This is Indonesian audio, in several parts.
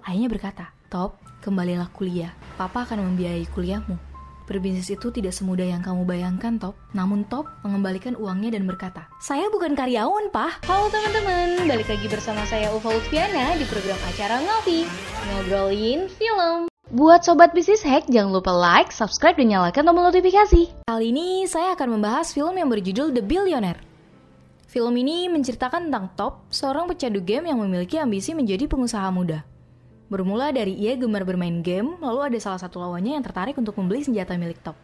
Ayahnya berkata, "Top, kembalilah kuliah. Papa akan membiayai kuliahmu. Berbisnis itu tidak semudah yang kamu bayangkan, Top." Namun Top mengembalikan uangnya dan berkata, "Saya bukan karyawan, Pak." Halo teman-teman, balik lagi bersama saya Ufa Lutfiana di program acara Ngopi, ngobrolin film. Buat Sobat Bisnis Hack, jangan lupa like, subscribe, dan nyalakan tombol notifikasi. Kali ini saya akan membahas film yang berjudul The Billionaire. Film ini menceritakan tentang Top, seorang pecandu game yang memiliki ambisi menjadi pengusaha muda. Bermula dari ia gemar bermain game, lalu ada salah satu lawannya yang tertarik untuk membeli senjata milik Top.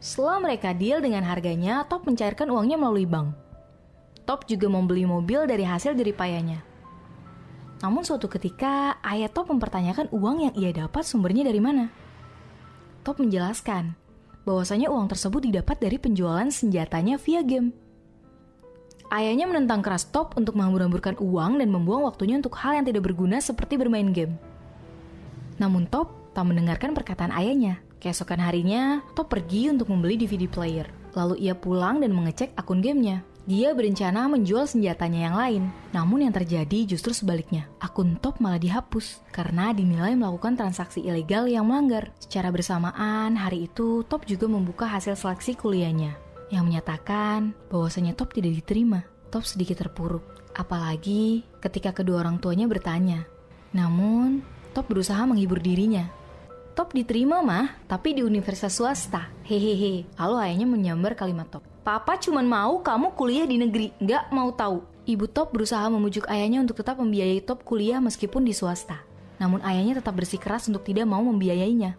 Setelah mereka deal dengan harganya, Top mencairkan uangnya melalui bank. Top juga membeli mobil dari hasil jeripayanya. Namun suatu ketika, ayah Top mempertanyakan uang yang ia dapat sumbernya dari mana. Top menjelaskan bahwasanya uang tersebut didapat dari penjualan senjatanya via game. Ayahnya menentang keras Top untuk menghambur-hamburkan uang dan membuang waktunya untuk hal yang tidak berguna seperti bermain game. Namun Top tak mendengarkan perkataan ayahnya. Keesokan harinya, Top pergi untuk membeli DVD player. Lalu ia pulang dan mengecek akun gamenya. Dia berencana menjual senjatanya yang lain. Namun yang terjadi justru sebaliknya. Akun Top malah dihapus karena dinilai melakukan transaksi ilegal yang melanggar. Secara bersamaan, hari itu Top juga membuka hasil seleksi kuliahnya yang menyatakan bahwasanya Top tidak diterima. Top sedikit terpuruk, apalagi ketika kedua orang tuanya bertanya. Namun, Top berusaha menghibur dirinya. "Top diterima mah, tapi di universitas swasta, hehehe." Lalu ayahnya menyambar kalimat Top. "Papa cuman mau kamu kuliah di negeri, nggak mau tahu." Ibu Top berusaha membujuk ayahnya untuk tetap membiayai Top kuliah meskipun di swasta. Namun ayahnya tetap bersikeras untuk tidak mau membiayainya.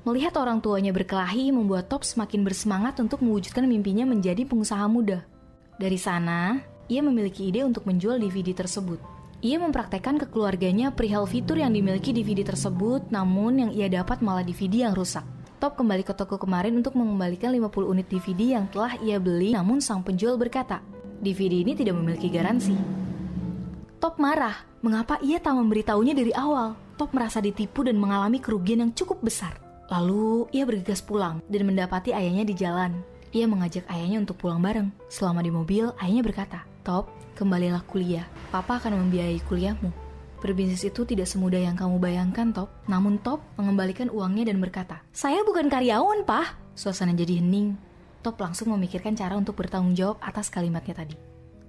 Melihat orang tuanya berkelahi membuat Top semakin bersemangat untuk mewujudkan mimpinya menjadi pengusaha muda. Dari sana, ia memiliki ide untuk menjual DVD tersebut. Ia mempraktekkan ke keluarganya perihal fitur yang dimiliki DVD tersebut, namun yang ia dapat malah DVD yang rusak. Top kembali ke toko kemarin untuk mengembalikan 50 unit DVD yang telah ia beli, namun sang penjual berkata, DVD ini tidak memiliki garansi. Top marah, mengapa ia tak memberitahunya dari awal. Top merasa ditipu dan mengalami kerugian yang cukup besar. Lalu ia bergegas pulang dan mendapati ayahnya di jalan. Ia mengajak ayahnya untuk pulang bareng. Selama di mobil, ayahnya berkata, "Top, kembalilah kuliah. Papa akan membiayai kuliahmu. Berbisnis itu tidak semudah yang kamu bayangkan, Top." Namun Top mengembalikan uangnya dan berkata, "Saya bukan karyawan, Pak." Suasana jadi hening. Top langsung memikirkan cara untuk bertanggung jawab atas kalimatnya tadi.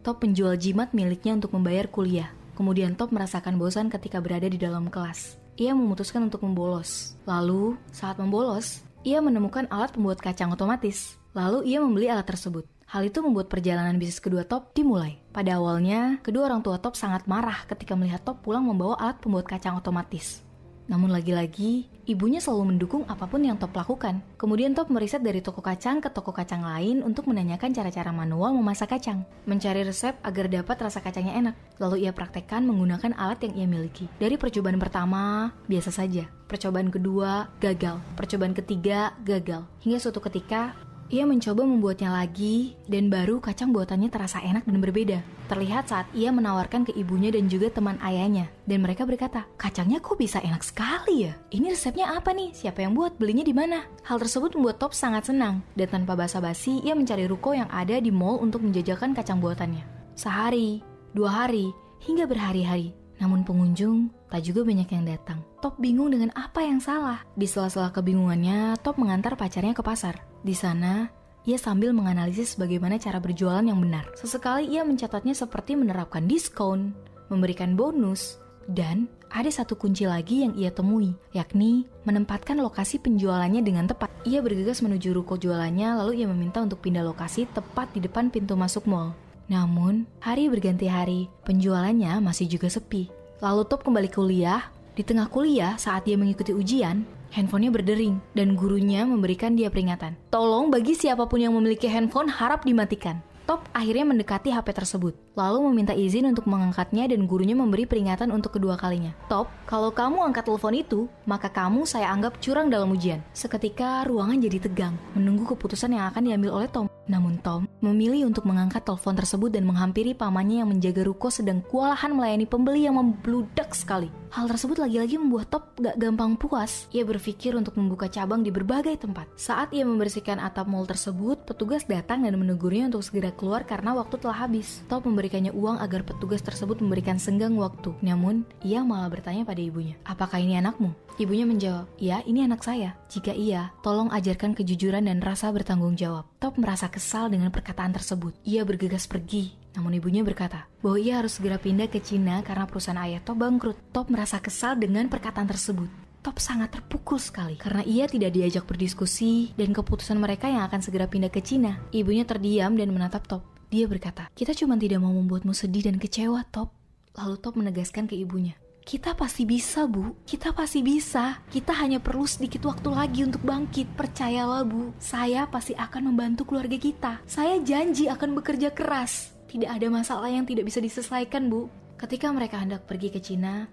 Top menjual jimat miliknya untuk membayar kuliah. Kemudian Top merasakan bosan ketika berada di dalam kelas. Ia memutuskan untuk membolos. Lalu, saat membolos, ia menemukan alat pembuat kacang otomatis. Lalu ia membeli alat tersebut. Hal itu membuat perjalanan bisnis kedua Top dimulai. Pada awalnya, kedua orang tua Top sangat marah ketika melihat Top pulang membawa alat pembuat kacang otomatis. Namun lagi-lagi, ibunya selalu mendukung apapun yang Top lakukan. Kemudian Top meriset dari toko kacang ke toko kacang lain untuk menanyakan cara-cara manual memasak kacang. Mencari resep agar dapat rasa kacangnya enak. Lalu ia praktekkan menggunakan alat yang ia miliki. Dari percobaan pertama, biasa saja. Percobaan kedua, gagal. Percobaan ketiga, gagal. Hingga suatu ketika, ia mencoba membuatnya lagi, dan baru kacang buatannya terasa enak dan berbeda. Terlihat saat ia menawarkan ke ibunya dan juga teman ayahnya. Dan mereka berkata, "Kacangnya kok bisa enak sekali ya? Ini resepnya apa nih? Siapa yang buat? Belinya di mana?" Hal tersebut membuat Top sangat senang. Dan tanpa basa-basi, ia mencari ruko yang ada di mall untuk menjajakan kacang buatannya. Sehari, 2 hari, hingga berhari-hari. Namun pengunjung tak juga banyak yang datang. Top bingung dengan apa yang salah. Di sela-sela kebingungannya, Top mengantar pacarnya ke pasar. Di sana, ia sambil menganalisis bagaimana cara berjualan yang benar. Sesekali ia mencatatnya seperti menerapkan diskon, memberikan bonus, dan ada satu kunci lagi yang ia temui, yakni menempatkan lokasi penjualannya dengan tepat. Ia bergegas menuju ruko jualannya, lalu ia meminta untuk pindah lokasi tepat di depan pintu masuk mall. Namun, hari berganti hari, penjualannya masih juga sepi. Lalu Top kembali kuliah. Di tengah kuliah, saat dia mengikuti ujian, handphonenya berdering dan gurunya memberikan dia peringatan. "Tolong bagi siapapun yang memiliki handphone harap dimatikan." Top akhirnya mendekati HP tersebut, lalu meminta izin untuk mengangkatnya dan gurunya memberi peringatan untuk kedua kalinya. "Top, kalau kamu angkat telepon itu, maka kamu saya anggap curang dalam ujian." Seketika ruangan jadi tegang, menunggu keputusan yang akan diambil oleh Tom. Namun Tom memilih untuk mengangkat telepon tersebut dan menghampiri pamannya yang menjaga ruko sedang kewalahan melayani pembeli yang membludak sekali. Hal tersebut lagi-lagi membuat Top gak gampang puas. Ia berpikir untuk membuka cabang di berbagai tempat. Saat ia membersihkan atap mall tersebut, petugas datang dan menegurnya untuk segera keluar karena waktu telah habis. Top memberi memberikannya uang agar petugas tersebut memberikan senggang waktu. Namun, ia malah bertanya pada ibunya, "Apakah ini anakmu?" Ibunya menjawab, "Ya, ini anak saya. Jika iya, tolong ajarkan kejujuran dan rasa bertanggung jawab." Top merasa kesal dengan perkataan tersebut. Ia bergegas pergi. Namun ibunya berkata bahwa ia harus segera pindah ke Cina karena perusahaan ayah Top bangkrut. Top merasa kesal dengan perkataan tersebut. Top sangat terpukul sekali karena ia tidak diajak berdiskusi dan keputusan mereka yang akan segera pindah ke Cina. Ibunya terdiam dan menatap Top. Dia berkata, "Kita cuma tidak mau membuatmu sedih dan kecewa, Top." Lalu Top menegaskan ke ibunya, "Kita pasti bisa, Bu. Kita pasti bisa. Kita hanya perlu sedikit waktu lagi untuk bangkit. Percayalah, Bu. Saya pasti akan membantu keluarga kita. Saya janji akan bekerja keras. Tidak ada masalah yang tidak bisa diselesaikan, Bu." Ketika mereka hendak pergi ke Cina,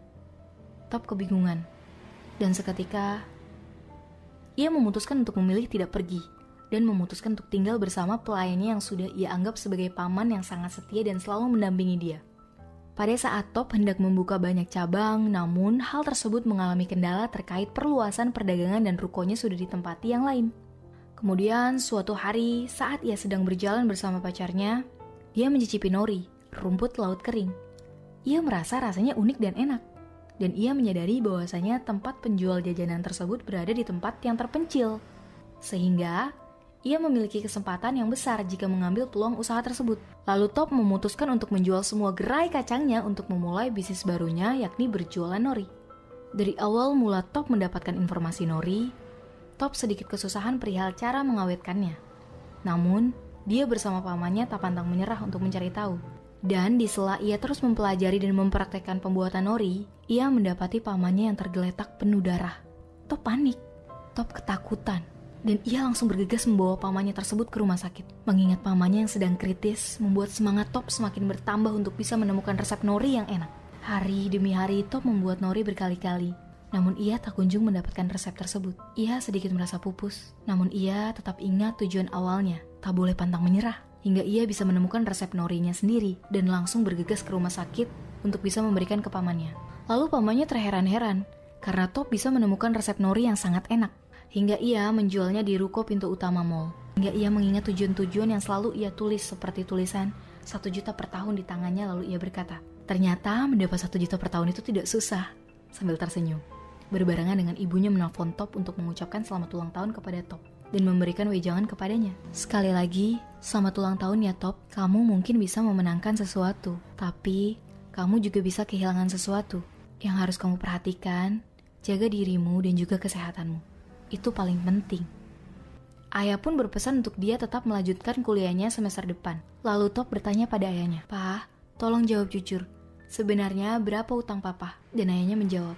Top kebingungan. Dan seketika, ia memutuskan untuk memilih tidak pergi dan memutuskan untuk tinggal bersama pelayannya yang sudah ia anggap sebagai paman yang sangat setia dan selalu mendampingi dia. Pada saat Top hendak membuka banyak cabang, namun hal tersebut mengalami kendala terkait perluasan perdagangan dan rukonya sudah ditempati yang lain. Kemudian suatu hari saat ia sedang berjalan bersama pacarnya, dia mencicipi nori, rumput laut kering. Ia merasa rasanya unik dan enak. Dan ia menyadari bahwasanya tempat penjual jajanan tersebut berada di tempat yang terpencil. Sehingga, ia memiliki kesempatan yang besar jika mengambil peluang usaha tersebut. Lalu Top memutuskan untuk menjual semua gerai kacangnya untuk memulai bisnis barunya, yakni berjualan nori. Dari awal mula Top mendapatkan informasi nori, Top sedikit kesusahan perihal cara mengawetkannya. Namun, dia bersama pamannya tak pantang menyerah untuk mencari tahu. Dan di sela ia terus mempelajari dan mempraktekkan pembuatan nori, ia mendapati pamannya yang tergeletak penuh darah. Top panik, Top ketakutan, dan ia langsung bergegas membawa pamannya tersebut ke rumah sakit. Mengingat pamannya yang sedang kritis, membuat semangat Top semakin bertambah untuk bisa menemukan resep nori yang enak. Hari demi hari Top membuat nori berkali-kali, namun ia tak kunjung mendapatkan resep tersebut. Ia sedikit merasa pupus, namun ia tetap ingat tujuan awalnya, tak boleh pantang menyerah. Hingga ia bisa menemukan resep norinya sendiri dan langsung bergegas ke rumah sakit untuk bisa memberikan ke pamannya. Lalu pamannya terheran-heran karena Top bisa menemukan resep nori yang sangat enak. Hingga ia menjualnya di ruko pintu utama mall. Hingga ia mengingat tujuan-tujuan yang selalu ia tulis seperti tulisan 1 juta per tahun di tangannya, lalu ia berkata, "Ternyata mendapat 1 juta per tahun itu tidak susah," sambil tersenyum. Berbarengan dengan ibunya menelpon Top untuk mengucapkan selamat ulang tahun kepada Top dan memberikan wejangan kepadanya. "Sekali lagi, selamat ulang tahun ya Top. Kamu mungkin bisa memenangkan sesuatu, tapi kamu juga bisa kehilangan sesuatu. Yang harus kamu perhatikan, jaga dirimu dan juga kesehatanmu. Itu paling penting." Ayah pun berpesan untuk dia tetap melanjutkan kuliahnya semester depan. Lalu Top bertanya pada ayahnya, "Pa, tolong jawab jujur. Sebenarnya berapa utang papa?" Dan ayahnya menjawab,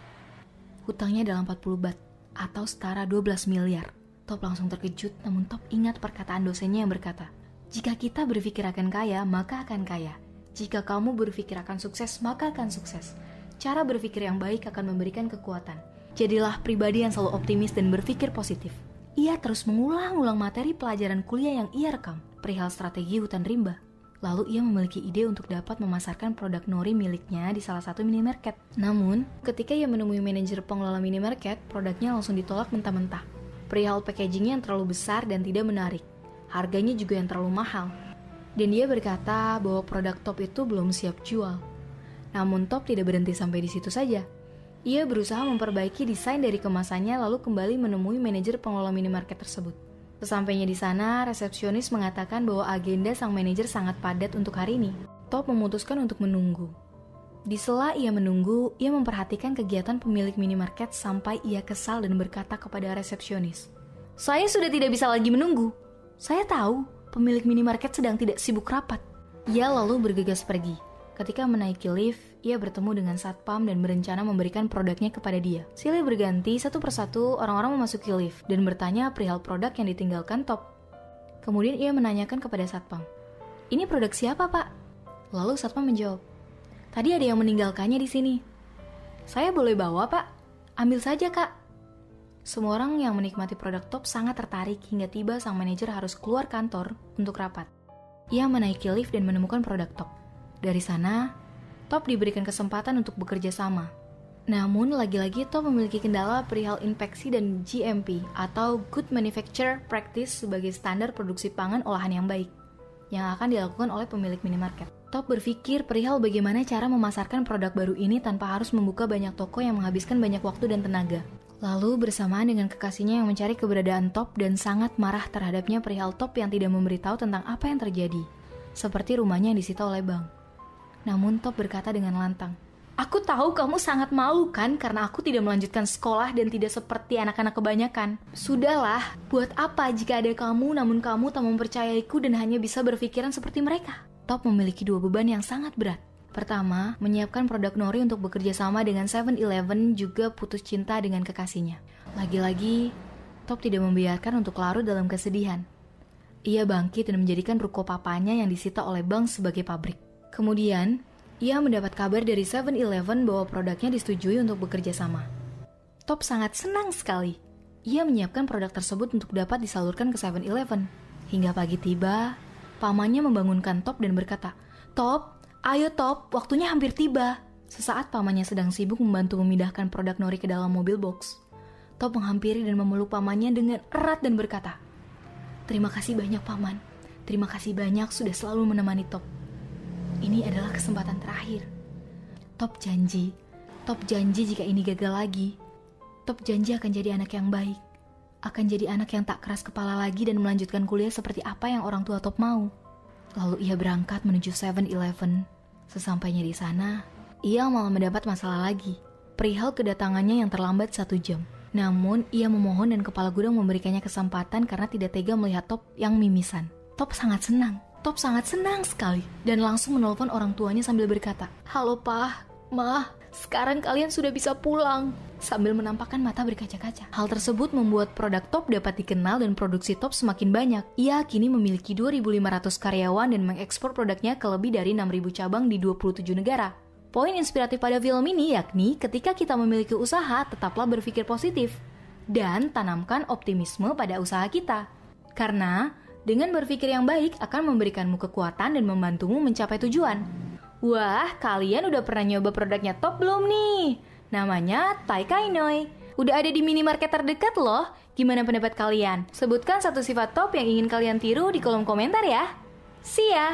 "Hutangnya adalah 40 bat, atau setara 12 miliar. Top langsung terkejut, namun Top ingat perkataan dosennya yang berkata, "Jika kita berpikir akan kaya, maka akan kaya. Jika kamu berpikir akan sukses, maka akan sukses. Cara berpikir yang baik akan memberikan kekuatan. Jadilah pribadi yang selalu optimis dan berpikir positif." Ia terus mengulang-ulang materi pelajaran kuliah yang ia rekam, perihal strategi hutan rimba. Lalu ia memiliki ide untuk dapat memasarkan produk nori miliknya di salah satu minimarket. Namun, ketika ia menemui manajer pengelola minimarket, produknya langsung ditolak mentah-mentah. Perihal packagingnya yang terlalu besar dan tidak menarik. Harganya juga yang terlalu mahal. Dan dia berkata bahwa produk Top itu belum siap jual. Namun Top tidak berhenti sampai di situ saja. Ia berusaha memperbaiki desain dari kemasannya lalu kembali menemui manajer pengelola minimarket tersebut. Sesampainya di sana, resepsionis mengatakan bahwa agenda sang manajer sangat padat untuk hari ini. Top memutuskan untuk menunggu. Di sela ia menunggu, ia memperhatikan kegiatan pemilik minimarket sampai ia kesal dan berkata kepada resepsionis, "Saya sudah tidak bisa lagi menunggu. Saya tahu pemilik minimarket sedang tidak sibuk rapat." Ia lalu bergegas pergi. Ketika menaiki lift, ia bertemu dengan satpam dan berencana memberikan produknya kepada dia. Silih berganti, satu persatu orang-orang memasuki lift dan bertanya perihal produk yang ditinggalkan Top. Kemudian ia menanyakan kepada satpam, "Ini produk siapa, Pak?" Lalu satpam menjawab, "Tadi ada yang meninggalkannya di sini." "Saya boleh bawa, Pak?" "Ambil saja, Kak." Semua orang yang menikmati produk Top sangat tertarik hingga tiba sang manajer harus keluar kantor untuk rapat. Ia menaiki lift dan menemukan produk Top. Dari sana, Top diberikan kesempatan untuk bekerja sama. Namun, lagi-lagi Top memiliki kendala perihal inspeksi dan GMP atau Good Manufacturer Practice sebagai standar produksi pangan olahan yang baik, yang akan dilakukan oleh pemilik minimarket. Top berpikir perihal bagaimana cara memasarkan produk baru ini tanpa harus membuka banyak toko yang menghabiskan banyak waktu dan tenaga. Lalu bersamaan dengan kekasihnya yang mencari keberadaan Top dan sangat marah terhadapnya perihal Top yang tidak memberitahu tentang apa yang terjadi, seperti rumahnya yang disita oleh bank. Namun Top berkata dengan lantang, "Aku tahu kamu sangat malu kan karena aku tidak melanjutkan sekolah dan tidak seperti anak-anak kebanyakan. Sudahlah, buat apa jika ada kamu namun kamu tak mempercayaiku dan hanya bisa berpikiran seperti mereka?" Top memiliki dua beban yang sangat berat. Pertama, menyiapkan produk nori untuk bekerja sama dengan 7-Eleven juga putus cinta dengan kekasihnya. Lagi-lagi, Top tidak membiarkan untuk larut dalam kesedihan. Ia bangkit dan menjadikan ruko papanya yang disita oleh bank sebagai pabrik. Kemudian, ia mendapat kabar dari 7-Eleven bahwa produknya disetujui untuk bekerja sama. Top sangat senang sekali. Ia menyiapkan produk tersebut untuk dapat disalurkan ke 7-Eleven. Hingga pagi tiba, pamannya membangunkan Top dan berkata, "Top, ayo Top, waktunya hampir tiba." Sesaat pamannya sedang sibuk membantu memindahkan produk nori ke dalam mobil box. Top menghampiri dan memeluk pamannya dengan erat dan berkata, "Terima kasih banyak paman. Terima kasih banyak sudah selalu menemani Top. Ini adalah kesempatan terakhir." Top janji jika ini gagal lagi, Top janji akan jadi anak yang baik. Akan jadi anak yang tak keras kepala lagi dan melanjutkan kuliah seperti apa yang orang tua Top mau. Lalu ia berangkat menuju 7-Eleven. Sesampainya di sana, ia malah mendapat masalah lagi, perihal kedatangannya yang terlambat 1 jam. Namun, ia memohon dan kepala gudang memberikannya kesempatan karena tidak tega melihat Top yang mimisan. Top sangat senang sekali dan langsung menelpon orang tuanya sambil berkata, "Halo Pak, Ma, sekarang kalian sudah bisa pulang," sambil menampakkan mata berkaca-kaca. Hal tersebut membuat produk Top dapat dikenal dan produksi Top semakin banyak. Ia kini memiliki 2.500 karyawan dan mengekspor produknya ke lebih dari 6.000 cabang di 27 negara. Poin inspiratif pada film ini yakni ketika kita memiliki usaha, tetaplah berpikir positif dan tanamkan optimisme pada usaha kita. Karena dengan berpikir yang baik akan memberikanmu kekuatan dan membantumu mencapai tujuan. Wah, kalian udah pernah nyoba produknya Top belum nih? Namanya Thai Kainoi. Udah ada di minimarket terdekat loh. Gimana pendapat kalian? Sebutkan satu sifat Top yang ingin kalian tiru di kolom komentar ya. See ya!